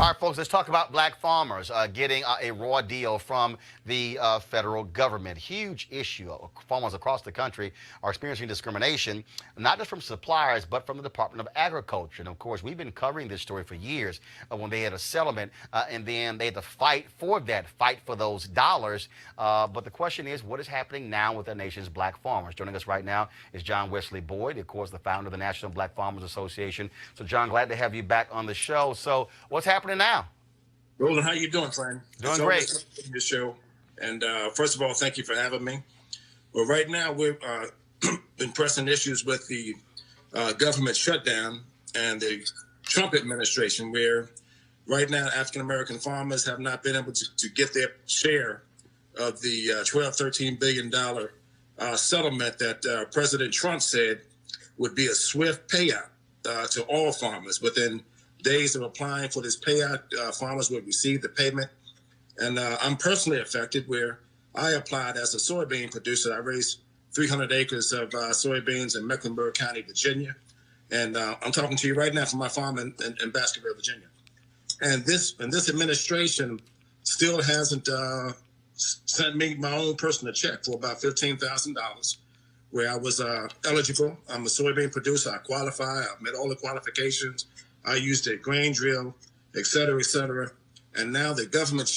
All right, folks, let's talk about black farmers getting a raw deal from the federal government. Huge issue. Farmers across the country are experiencing discrimination, not just from suppliers, but from the Department of Agriculture. And of course, we've been covering this story for years when they had a settlement and then they had to fight for those dollars. But the question is, what is happening now with the nation's black farmers? Joining us right now is John Wesley Boyd, of course, the founder of the National Black Farmers Association. So, John, glad to have you back on the show. So, what's happening now? Roland, how you doing, friend? Doing great. Your show, and first of all, thank you for having me. Well, right now we've been pressing issues with the government shutdown and the Trump administration, where right now African American farmers have not been able to get their share of the $12-13 billion settlement that President Trump said would be a swift payout to all farmers. Within days of applying for this payout, farmers would receive the payment. And I'm personally affected, where I applied as a soybean producer. I raised 300 acres of soybeans in Mecklenburg County, Virginia. And I'm talking to you right now from my farm in Baskerville, Virginia. And this administration still hasn't sent me my own personal check for about $15,000, where I was eligible. I'm a soybean producer. I qualify. I met all the qualifications. I used a grain drill, et cetera, et cetera. And now the government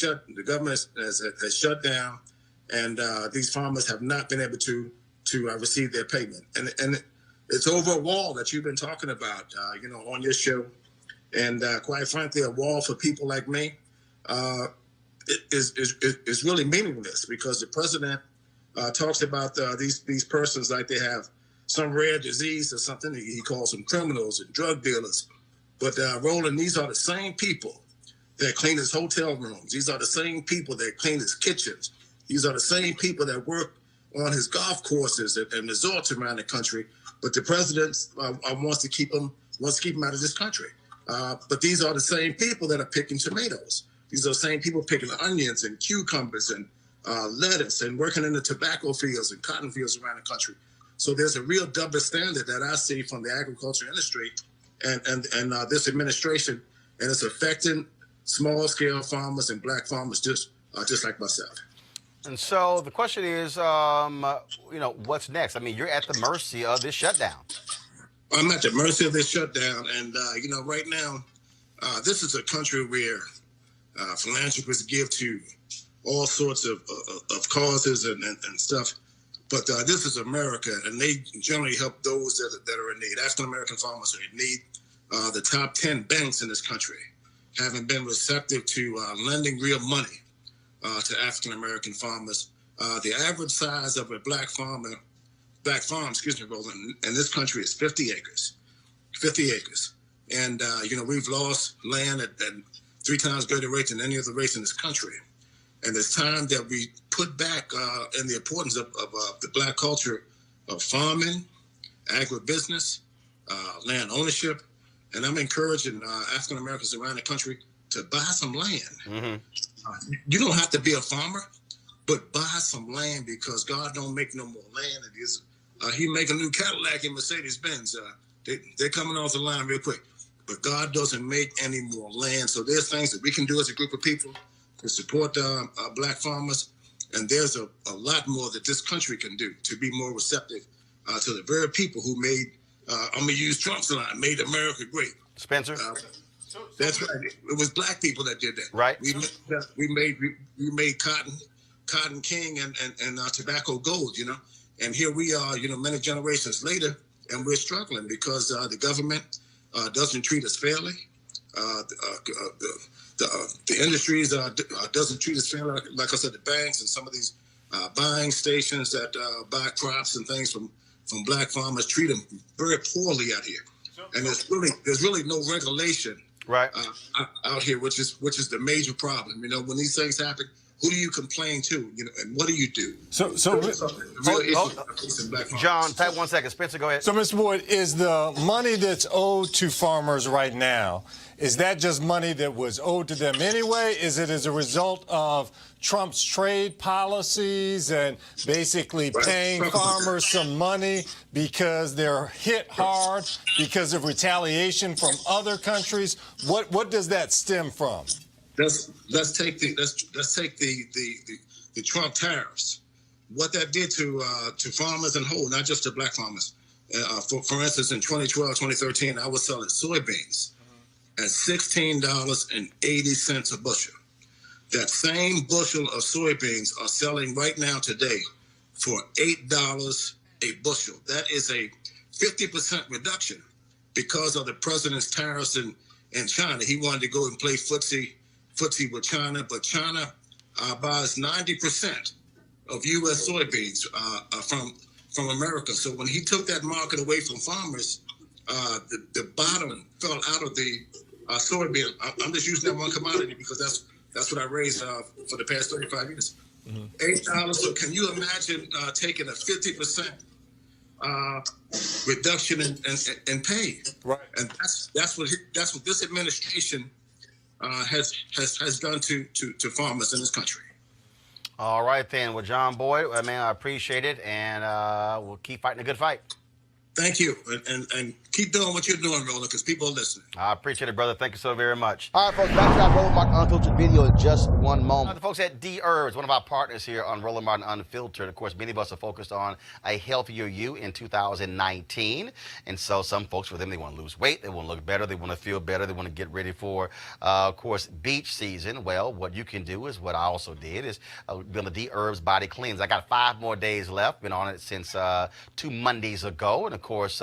has shut down, and these farmers have not been able to receive their payment. And it's over a wall that you've been talking about, on your show. And quite frankly, a wall for people like me is really meaningless, because the president talks about these persons like they have some rare disease or something. He calls them criminals and drug dealers. But Roland, these are the same people that clean his hotel rooms. These are the same people that clean his kitchens. These are the same people that work on his golf courses and resorts around the country. But the president wants to keep them out of this country. But these are the same people that are picking tomatoes. These are the same people picking onions and cucumbers and lettuce and working in the tobacco fields and cotton fields around the country. So there's a real double standard that I see from the agriculture industry and this administration, and it's affecting small-scale farmers and black farmers just like myself. And so the question is, what's next? I mean, you're at the mercy of this shutdown. I'm at the mercy of this shutdown, and right now, this is a country where philanthropists give to all sorts of causes and stuff. But this is America, and they generally help those that are in need. African American farmers are in need. The top 10 banks in this country haven't been receptive to lending real money to African American farmers. The average size of a black farm, Roland, in this country is 50 acres. 50 acres. And, we've lost land at 3 times greater rate than any other race in this country. And it's time that we put back in the importance of the black culture of farming, agribusiness, land ownership. And I'm encouraging African Americans around the country to buy some land. Mm-hmm. You don't have to be a farmer, but buy some land, because God don't make no more land. It is He make a new Cadillac and Mercedes-Benz. They're coming off the line real quick. But God doesn't make any more land. So there's things that we can do as a group of people to support black farmers. And there's a lot more that this country can do to be more receptive to the very people who made, I'm going to use Trump's line, made America great. Spencer? That's right. It was black people that did that. Right. We made cotton king and tobacco gold, And here we are, many generations later, and we're struggling because the government doesn't treat us fairly. The industries doesn't treat us fairly. Like I said, the banks and some of these buying stations that buy crops and things from black farmers treat them very poorly out here. And there's really no regulation right out here, which is the major problem. When these things happen, who do you complain to? And what do you do? So John, type 1 second. Spencer, go ahead. So, Mr. Boyd, is the money that's owed to farmers right now, is that just money that was owed to them anyway? Is it as a result of Trump's trade policies and basically paying farmers some money because they're hit hard because of retaliation from other countries? What does that stem from? Let's take the Trump tariffs. What that did to farmers in whole, not just to black farmers. For instance, in 2012, 2013, I was selling soybeans at $16.80 a bushel. That same bushel of soybeans are selling right now today for $8 a bushel. That is a 50% reduction because of the president's tariffs in China. He wanted to go and play footsie with China, but China buys 90% of U.S. soybeans from America. So when he took that market away from farmers, the bottom fell out of the soybean. I'm just using that one commodity because that's what I raised for the past 35 years. $8. So can you imagine taking a 50% reduction in pay? Right. And that's what this administration has done to farmers in this country. All right, then. Well, John Boyd, I appreciate it, and we'll keep fighting a good fight. Thank you, and keep doing what you're doing, Roland, because people are listening. I appreciate it, brother. Thank you so very much. All right, folks, back to that Roland Martin Unfiltered video in just one moment. The folks at D Herbs, one of our partners here on Roland Martin Unfiltered. Of course, many of us are focused on a healthier you in 2019. And so some folks, for them, they want to lose weight. They want to look better. They want to feel better. They want to get ready for, of course, beach season. Well, what you can do is what I also did is be on the D Herbs Body Cleanse. I got 5 more days left. Been on it since 2 Mondays ago. And, of course,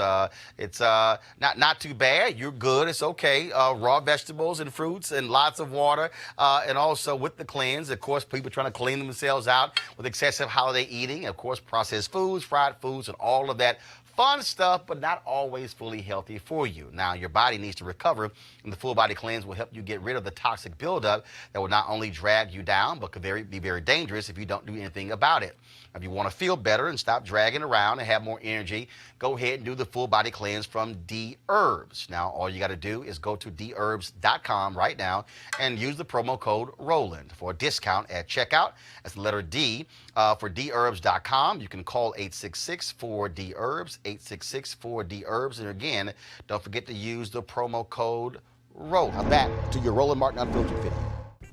it's not too bad. You're good. It's okay. Raw vegetables and fruits and lots of water. And also with the cleanse, of course, people trying to clean themselves out with excessive holiday eating. Of course, processed foods, fried foods, and all of that fun stuff, but not always fully healthy for you. Now, your body needs to recover, and the full body cleanse will help you get rid of the toxic buildup that will not only drag you down, but could be very dangerous if you don't do anything about it. If you want to feel better and stop dragging around and have more energy, go ahead and do the full body cleanse from D Herbs. Now, all you got to do is go to dherbs.com right now and use the promo code ROLAND for a discount at checkout. That's the letter D for dherbs.com. You can call 866-4DHERBS, 866-4DHERBS. And again, don't forget to use the promo code ROLAND. Now back to your Roland Martin Unfiltered video.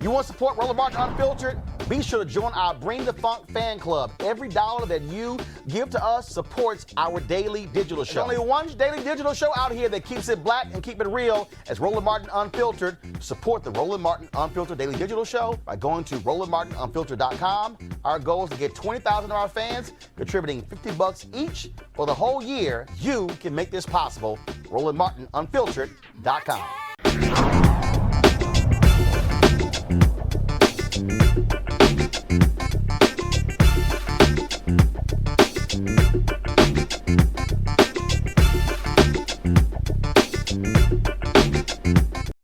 You want to support Roland Martin Unfiltered? Be sure to join our Bring the Funk fan club. Every dollar that you give to us supports our daily digital show. There's only one daily digital show out here that keeps it black and keep it real as Roland Martin Unfiltered. Support the Roland Martin Unfiltered daily digital show by going to RolandMartinUnfiltered.com. Our goal is to get 20,000 of our fans contributing $50 each for the whole year. You can make this possible. RolandMartinUnfiltered.com.